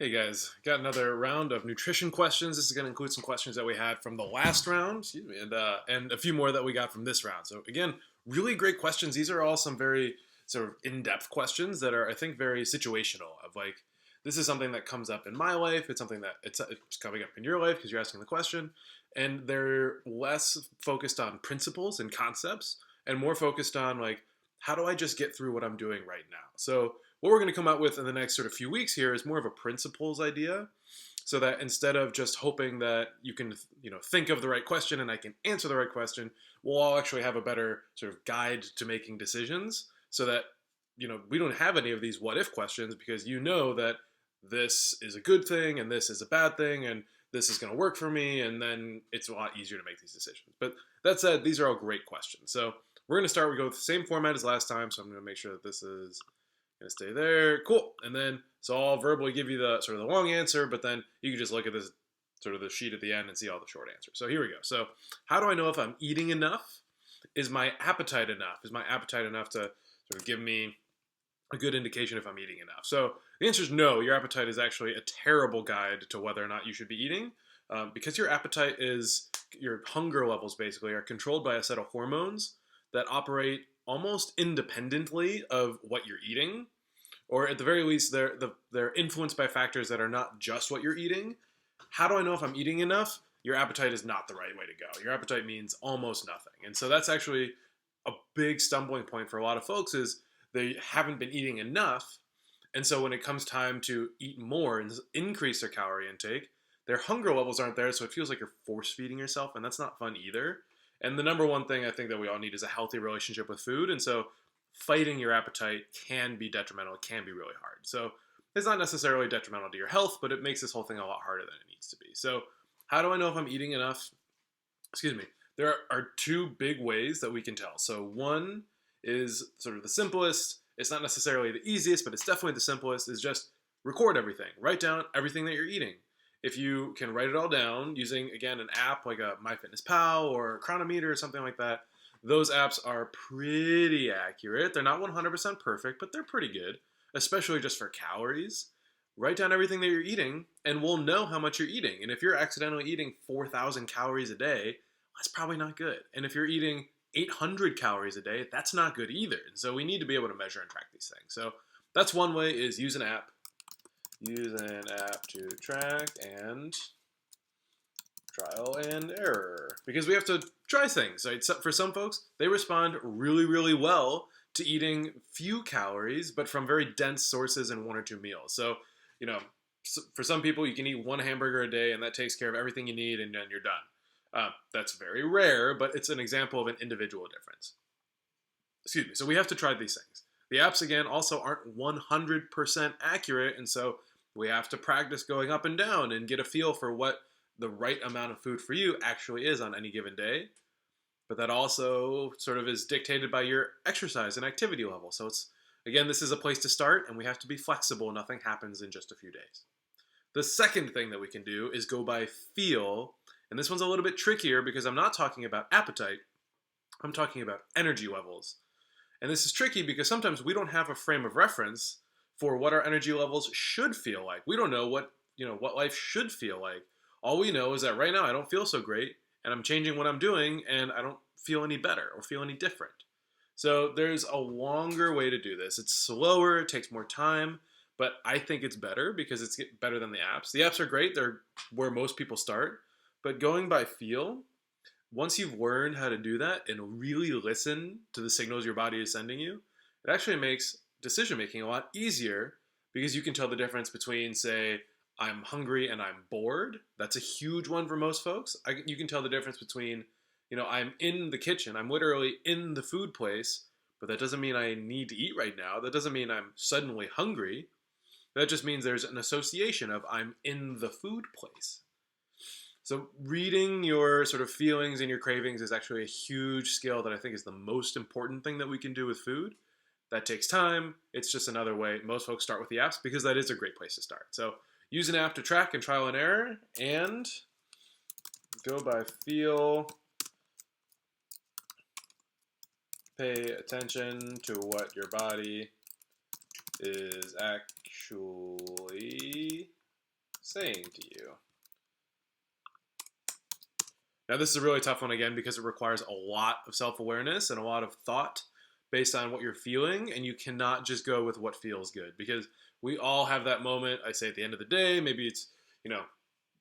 Hey guys, got another round of nutrition questions. This is going to include some questions that we had from the last round, excuse me, and a few more that we got from this round. So again, really great questions. These are all some very sort of in-depth questions that are, I think, very situational. Of like, this is something that comes up in my life. It's something that it's coming up in your life because you're asking the question, and they're less focused on principles and concepts and more focused on like, how do I just get through what I'm doing right now? So what we're going to come out with in the next sort of few weeks here is more of a principles idea, so that instead of just hoping that you can think of the right question and I can answer the right question, we'll all actually have a better sort of guide to making decisions, so that we don't have any of these what if questions, because you know that this is a good thing and this is a bad thing and this is going to work for me, and then it's a lot easier to make these decisions. But that said, these are all great questions. So we're going to start. We go with the same format as last time, so I'm going to make sure that this is gonna stay there. Cool. And then so I'll verbally give you the sort of the long answer, but then you can just look at this sort of the sheet at the end and see all the short answers. So here we go. So how do I know if I'm eating enough? Is my appetite enough? Is my appetite enough to sort of give me a good indication if I'm eating enough? So the answer is no. Your appetite is actually a terrible guide to whether or not you should be eating, because your appetite is your hunger levels basically are controlled by a set of hormones that operate almost independently of what you're eating, or at the very least, they're influenced by factors that are not just what you're eating. How do I know if I'm eating enough? Your appetite is not the right way to go. Your appetite means almost nothing, and so that's actually a big stumbling point for a lot of folks is they haven't been eating enough, and so when it comes time to eat more and increase their calorie intake, their hunger levels aren't there, so it feels like you're force feeding yourself, and that's not fun either. And the number one thing I think that we all need is a healthy relationship with food. And so fighting your appetite can be detrimental. It can be really hard. So it's not necessarily detrimental to your health, but it makes this whole thing a lot harder than it needs to be. So how do I know if I'm eating enough? Excuse me. There are two big ways that we can tell. So one is sort of the simplest. It's not necessarily the easiest, but it's definitely the simplest, is just record everything. Write down everything that you're eating. If you can write it all down using, again, an app like a MyFitnessPal or a Chronometer or something like that, those apps are pretty accurate. They're not 100% perfect, but they're pretty good, especially just for calories. Write down everything that you're eating, and we'll know how much you're eating. And if you're accidentally eating 4,000 calories a day, that's probably not good. And if you're eating 800 calories a day, that's not good either. And so we need to be able to measure and track these things. So that's one way, is use an app. Use an app to track and trial and error, because we have to try things, right? So for some folks, they respond really, really well to eating few calories, but from very dense sources in one or two meals. So, for some people, you can eat one hamburger a day and that takes care of everything you need, and then you're done. That's very rare, but it's an example of an individual difference. Excuse me. So we have to try these things. The apps, again, also aren't 100% accurate, and so we have to practice going up and down and get a feel for what the right amount of food for you actually is on any given day. But that also sort of is dictated by your exercise and activity level. So this is a place to start, and we have to be flexible. Nothing happens in just a few days. The second thing that we can do is go by feel. And this one's a little bit trickier because I'm not talking about appetite. I'm talking about energy levels. And this is tricky because sometimes we don't have a frame of reference for what our energy levels should feel like. We don't know what life should feel like. All we know is that right now I don't feel so great, and I'm changing what I'm doing, and I don't feel any better or feel any different. So there's a longer way to do this. It's slower, it takes more time, but I think it's better because it's better than the apps. The apps are great, they're where most people start, but going by feel, once you've learned how to do that and really listen to the signals your body is sending you, it actually makes decision making a lot easier, because you can tell the difference between, say, I'm hungry and I'm bored. That's a huge one for most folks. You can tell the difference between, I'm in the kitchen, I'm literally in the food place, but that doesn't mean I need to eat right now. That doesn't mean I'm suddenly hungry. That just means there's an association of I'm in the food place. So reading your sort of feelings and your cravings is actually a huge skill that I think is the most important thing that we can do with food. That takes time. It's just another way. Most folks start with the apps because that is a great place to start. So use an app to track and trial and error, and go by feel. Pay attention to what your body is actually saying to you? Now, this is a really tough one again because it requires a lot of self-awareness and a lot of thought based on what you're feeling, and you cannot just go with what feels good because we all have that moment. I say at the end of the day, maybe it's,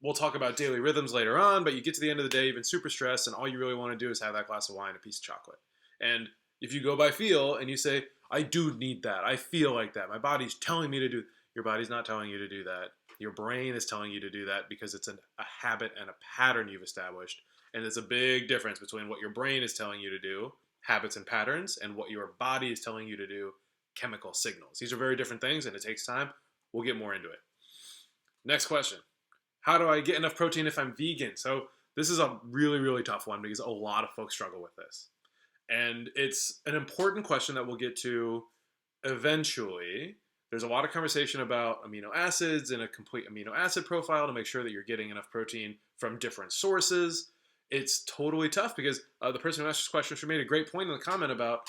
we'll talk about daily rhythms later on, but you get to the end of the day, you've been super stressed, and all you really want to do is have that glass of wine and a piece of chocolate. And if you go by feel and you say, I do need that, I feel like that, my body's telling me to do, your body's not telling you to do that. Your brain is telling you to do that because it's a habit and a pattern you've established. And there's a big difference between what your brain is telling you to do, habits and patterns, and what your body is telling you to do, chemical signals. These are very different things, and it takes time. We'll get more into it. Next question. How do I get enough protein if I'm vegan? So this is a really, really tough one because a lot of folks struggle with this. And it's an important question that we'll get to eventually. There's a lot of conversation about amino acids and a complete amino acid profile to make sure that you're getting enough protein from different sources. It's totally tough because the person who asked this question made a great point in the comment about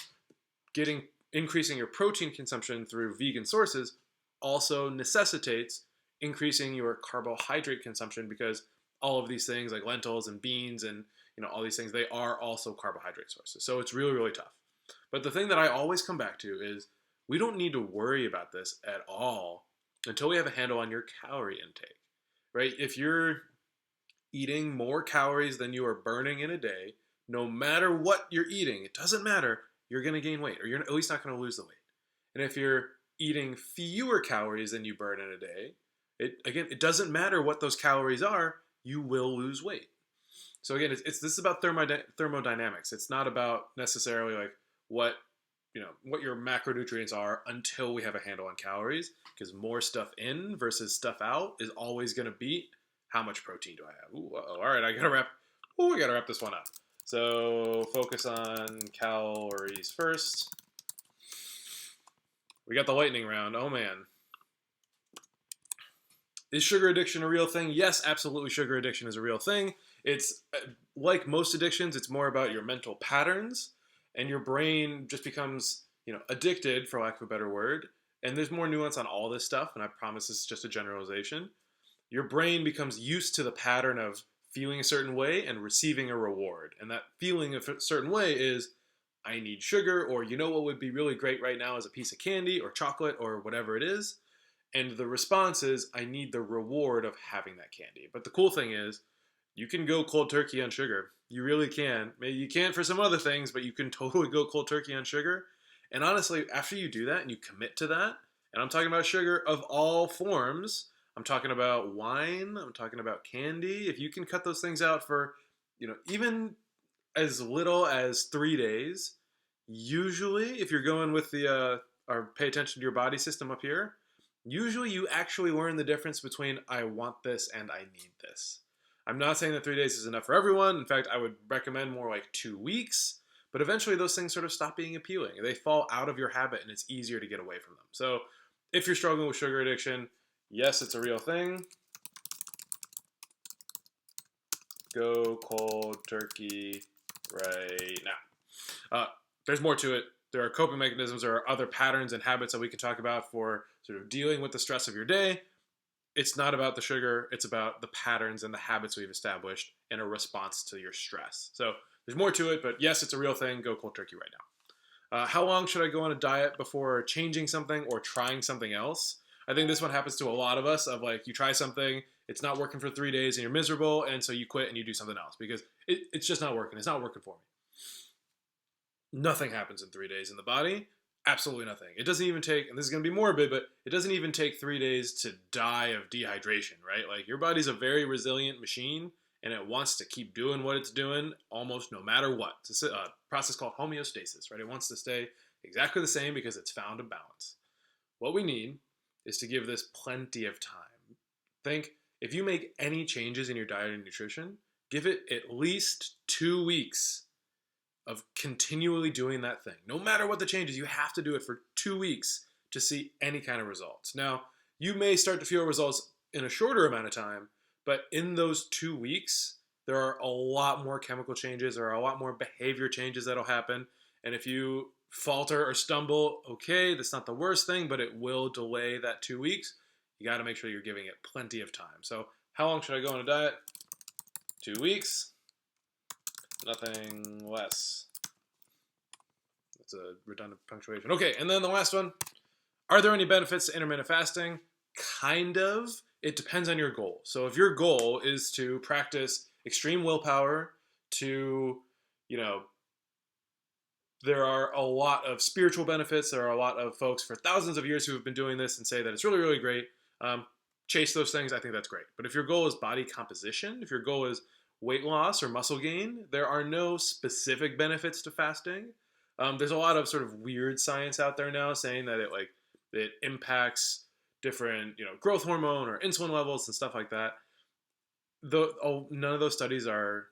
increasing your protein consumption through vegan sources also necessitates increasing your carbohydrate consumption because all of these things like lentils and beans and all these things, they are also carbohydrate sources. So it's really, really tough. But the thing that I always come back to is we don't need to worry about this at all until we have a handle on your calorie intake, right? If you're eating more calories than you are burning in a day, no matter what you're eating, it doesn't matter, you're going to gain weight, or you're at least not going to lose the weight. And if you're eating fewer calories than you burn in a day, it doesn't matter what those calories are, you will lose weight. So again, this is about thermodynamics. It's not about necessarily like what your macronutrients are until we have a handle on calories, because more stuff in versus stuff out is always going to beat how much protein do I have. Ooh, all right, I gotta wrap this one up. So focus on calories first. We got the lightning round. Oh man. Is sugar addiction a real thing? Yes, absolutely, sugar addiction is a real thing. It's like most addictions, it's more about your mental patterns, and your brain just becomes, addicted, for lack of a better word. And there's more nuance on all this stuff, and I promise this is just a generalization. Your brain becomes used to the pattern of feeling a certain way and receiving a reward. And that feeling a certain way is, I need sugar, or what would be really great right now is a piece of candy or chocolate or whatever it is. And the response is, I need the reward of having that candy. But the cool thing is, you can go cold turkey on sugar. You really can. Maybe you can't for some other things, but you can totally go cold turkey on sugar. And honestly, after you do that and you commit to that, and I'm talking about sugar of all forms, I'm talking about wine, I'm talking about candy. If you can cut those things out for, even as little as 3 days, usually if you're going with or pay attention to your body system up here, usually you actually learn the difference between I want this and I need this. I'm not saying that 3 days is enough for everyone. In fact, I would recommend more like 2 weeks, but eventually those things sort of stop being appealing. They fall out of your habit and it's easier to get away from them. So if you're struggling with sugar addiction, yes, it's a real thing. Go cold turkey right now. There's more to it. There are coping mechanisms, there are other patterns and habits that we can talk about for sort of dealing with the stress of your day. It's not about the sugar, it's about the patterns and the habits we've established in a response to your stress. So there's more to it, but yes, it's a real thing. Go cold turkey right now. How long should I go on a diet before changing something or trying something else? I think this one happens to a lot of us, of like you try something, it's not working for 3 days and you're miserable, and so you quit and you do something else because it's just not working. It's not working for me. Nothing happens in 3 days in the body. Absolutely nothing. It doesn't even take, and this is going to be morbid, but it doesn't even take 3 days to die of dehydration, right? Like your body's a very resilient machine and it wants to keep doing what it's doing almost no matter what. It's a process called homeostasis, right? It wants to stay exactly the same because it's found a balance. What we need is to give this plenty of time. Think, if you make any changes in your diet and nutrition, give it at least 2 weeks of continually doing that thing. No matter what the changes, you have to do it for 2 weeks to see any kind of results. Now, you may start to feel results in a shorter amount of time, but in those 2 weeks, there are a lot more chemical changes, there are a lot more behavior changes that'll happen. And if you falter or stumble, okay, that's not the worst thing, but it will delay that 2 weeks. you got to make sure you're giving it plenty of time. So how long should I go on a diet? 2 weeks, nothing less. That's a redundant punctuation. Okay, and then the last one. Are there any benefits to intermittent fasting? Kind of. It depends on your goal. So if your goal is to practice extreme willpower to, you know, there are a lot of spiritual benefits. There are a lot of folks for thousands of years who have been doing this and say that it's really, really great. Chase those things. I think that's great. But if your goal is body composition, if your goal is weight loss or muscle gain, there are no specific benefits to fasting. There's a lot of sort of weird science out there now saying that it impacts different, growth hormone or insulin levels and stuff like that. None of those studies are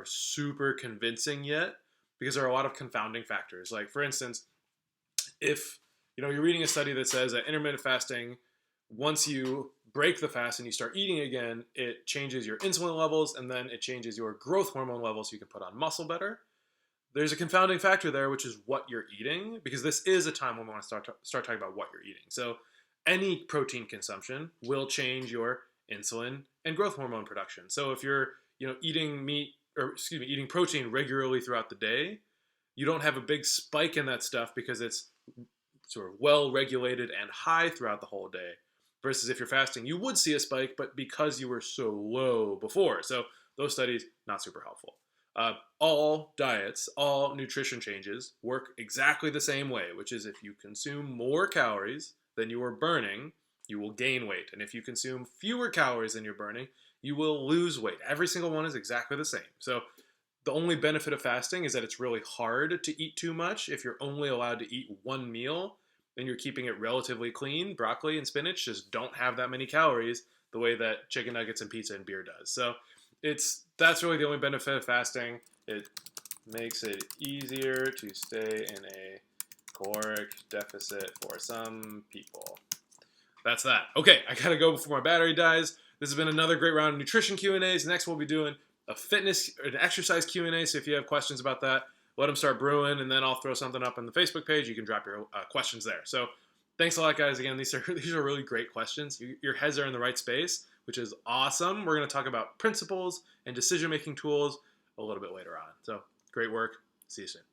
super convincing yet because there are a lot of confounding factors. Like, for instance, if you're reading a study that says that intermittent fasting, once you break the fast and you start eating again, it changes your insulin levels and then it changes your growth hormone levels so you can put on muscle better. There's a confounding factor there, which is what you're eating, because this is a time when we want to start talking about what you're eating. So any protein consumption will change your insulin and growth hormone production. So if you're eating protein regularly throughout the day, you don't have a big spike in that stuff because it's sort of well regulated and high throughout the whole day. Versus if you're fasting, you would see a spike, but because you were so low before. So those studies, not super helpful. All diets, all nutrition changes work exactly the same way, which is if you consume more calories than you are burning, you will gain weight. And if you consume fewer calories than you're burning, you will lose weight. Every single one is exactly the same. So the only benefit of fasting is that it's really hard to eat too much. If you're only allowed to eat one meal and you're keeping it relatively clean, broccoli and spinach just don't have that many calories the way that chicken nuggets and pizza and beer does. So that's really the only benefit of fasting. It makes it easier to stay in a caloric deficit for some people. That's that. Okay, I gotta go before my battery dies. This has been another great round of nutrition Q&As. Next we'll be doing an exercise Q&A, so if you have questions about that, let them start brewing, and then I'll throw something up on the Facebook page. You can drop your questions there. So thanks a lot, guys. Again, these are really great questions. Your heads are in the right space, which is awesome. We're going to talk about principles and decision-making tools a little bit later on. So great work. See you soon.